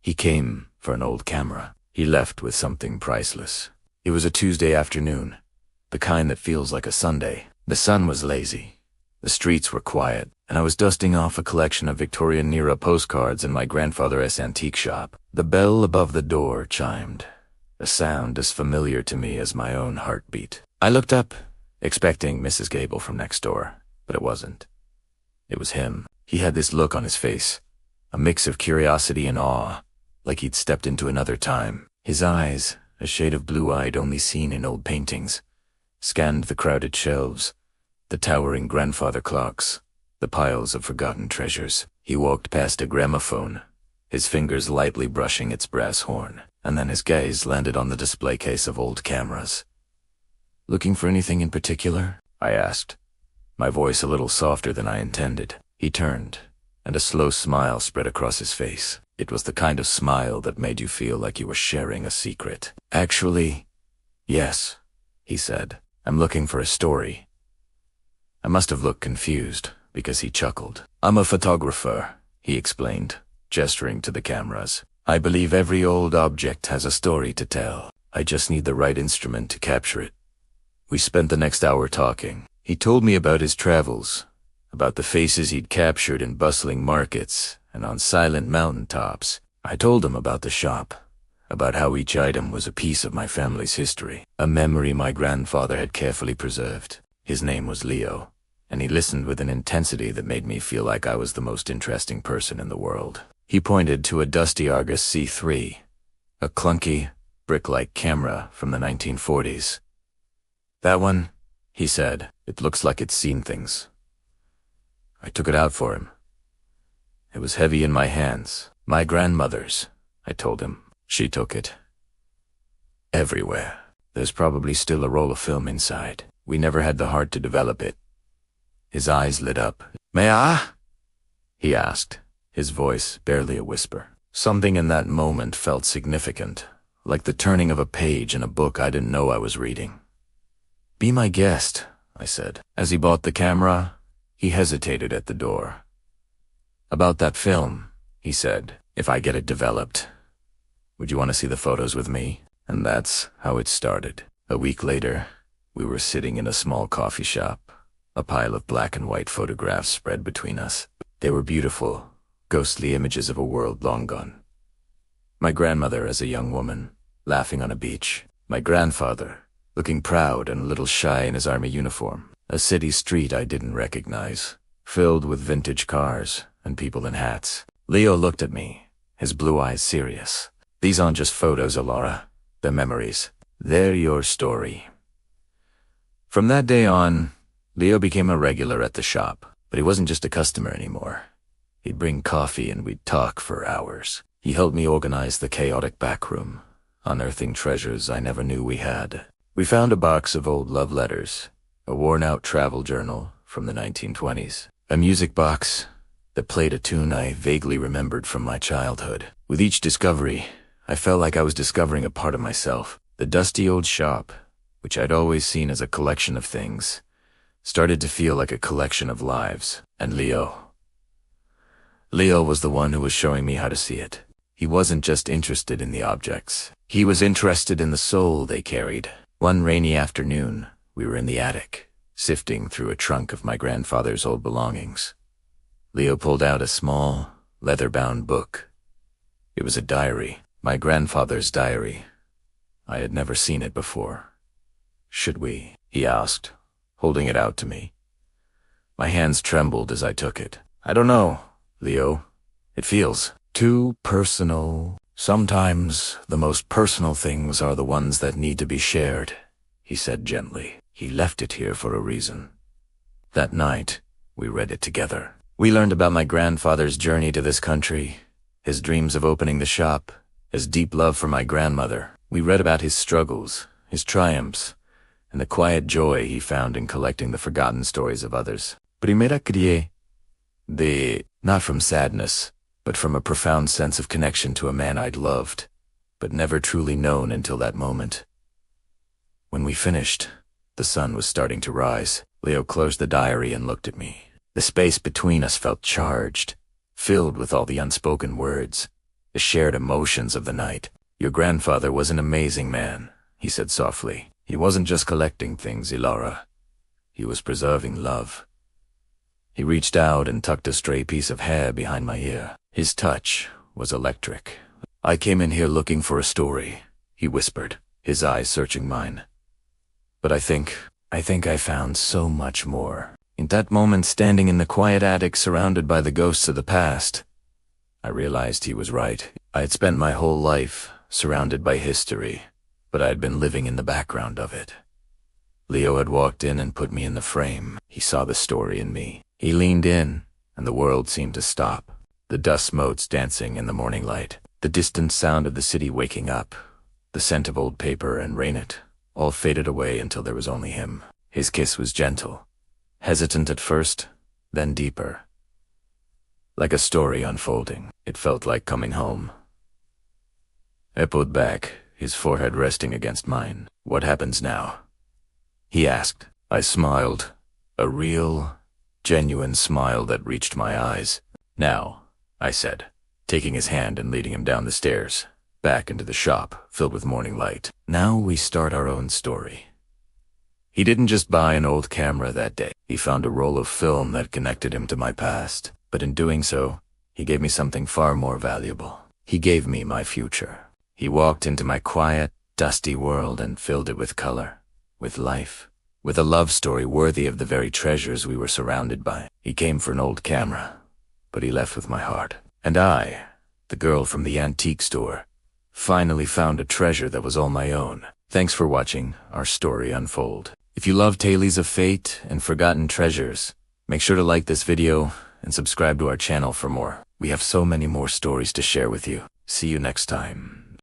He came for an old camera. He left with something priceless. It was a Tuesday afternoon, the kind that feels like a Sunday. The sun was lazy. The streets were quiet, and I was dusting off a collection of Victorian-era postcards in my grandfather's antique shop. The bell above the door chimed, a sound as familiar to me as my own heartbeat. I looked up, expecting Mrs. Gable from next door, but it wasn't. It was him. He had this look on his face, a mix of curiosity and awe, like he'd stepped into another time. His eyes, a shade of blue I'd only seen in old paintings, scanned the crowded shelves, the towering grandfather clocks, the piles of forgotten treasures. He walked past a gramophone, his fingers lightly brushing its brass horn, and then his gaze landed on the display case of old cameras. "Looking for anything in particular?" I asked, my voice a little softer than I intended. He turned, and a slow smile spread across his face. It was the kind of smile that made you feel like you were sharing a secret. "Actually, yes," he said. "I'm looking for a story." I must have looked confused, because he chuckled. "I'm a photographer," he explained, gesturing to the cameras. "I believe every old object has a story to tell. I just need the right instrument to capture it." We spent the next hour talking. He told me about his travels, about the faces he'd captured in bustling markets and on silent mountaintops. I told him about the shop, about how each item was a piece of my family's history, a memory my grandfather had carefully preserved. His name was Leo, and he listened with an intensity that made me feel like I was the most interesting person in the world. He pointed to a dusty Argus C3, a clunky, brick-like camera from the 1940s. "That one," he said, "it looks like it's seen things." I took it out for him. It was heavy in my hands. "My grandmother's," I told him. "She took it everywhere. There's probably still a roll of film inside. We never had the heart to develop it." His eyes lit up. "May I?" he asked, his voice barely a whisper. Something in that moment felt significant, like the turning of a page in a book I didn't know I was reading. "Be my guest," I said. As he bought the camera, he hesitated at the door. "About that film," he said, "if I get it developed, would you want to see the photos with me?" And that's how it started. A week later, we were sitting in a small coffee shop, a pile of black and white photographs spread between us. They were beautiful, ghostly images of a world long gone. My grandmother as a young woman, laughing on a beach. My grandfather, looking proud and a little shy in his army uniform. A city street I didn't recognize, filled with vintage cars and people in hats. Leo looked at me, his blue eyes serious. "These aren't just photos, Alara. They're memories. They're your story." From that day on, Leo became a regular at the shop, but he wasn't just a customer anymore. He'd bring coffee and we'd talk for hours. He helped me organize the chaotic back room, unearthing treasures I never knew we had. We found a box of old love letters, a worn-out travel journal from the 1920s, a music box that played a tune I vaguely remembered from my childhood. With each discovery, I felt like I was discovering a part of myself. The dusty old shop, which I'd always seen as a collection of things, started to feel like a collection of lives. And Leo was the one who was showing me how to see it. He wasn't just interested in the objects. He was interested in the soul they carried. One rainy afternoon, we were in the attic, sifting through a trunk of my grandfather's old belongings. Leo pulled out a small, leather-bound book. It was a diary, my grandfather's diary. I had never seen it before. "Should we?" he asked, holding it out to me. My hands trembled as I took it. "I don't know, Leo. It feels too personal. Sometimes the most personal things are the ones that need to be shared," he said gently. He left it here for a reason. That night, we read it together. We learned about my grandfather's journey to this country, his dreams of opening the shop, his deep love for my grandmother. We read about his struggles, his triumphs, and the quiet joy he found in collecting the forgotten stories of others. Primera crié. Not from sadness, but from a profound sense of connection to a man I'd loved, but never truly known until that moment. When we finished, the sun was starting to rise. Leo closed the diary and looked at me. The space between us felt charged, filled with all the unspoken words. the shared emotions of the night. Your grandfather was an amazing man, he said softly. He wasn't just collecting things, Ilara. He was preserving love. He reached out and tucked a stray piece of hair behind my ear. His touch was electric. I came in here looking for a story, he whispered, his eyes searching mine. But I think I found so much more. In that moment, standing in the quiet attic surrounded by the ghosts of the past, I realized he was right. I had spent my whole life surrounded by history, but I had been living in the background of it. Leo had walked in and put me in the frame. He saw the story in me. He leaned in, and the world seemed to stop. The dust motes dancing in the morning light, the distant sound of the city waking up, the scent of old paper and raiment, all faded away until there was only him. His kiss was gentle, hesitant at first, then deeper. Like a story unfolding, it felt like coming home. I pulled back, his forehead resting against mine. What happens now? He asked. I smiled, a real, genuine smile that reached my eyes. Now, I said, taking his hand and leading him down the stairs, back into the shop filled with morning light. Now we start our own story. He didn't just buy an old camera that day. He found a roll of film that connected him to my past. But in doing so, he gave me something far more valuable. He gave me my future. He walked into my quiet, dusty world and filled it with color, with life, with a love story worthy of the very treasures we were surrounded by. He came for an old camera, but he left with my heart. And I, the girl from the antique store, finally found a treasure that was all my own. Thanks for watching our story unfold. If you love tales of fate and forgotten treasures, make sure to like this video and subscribe to our channel for more. We have so many more stories to share with you. See you next time.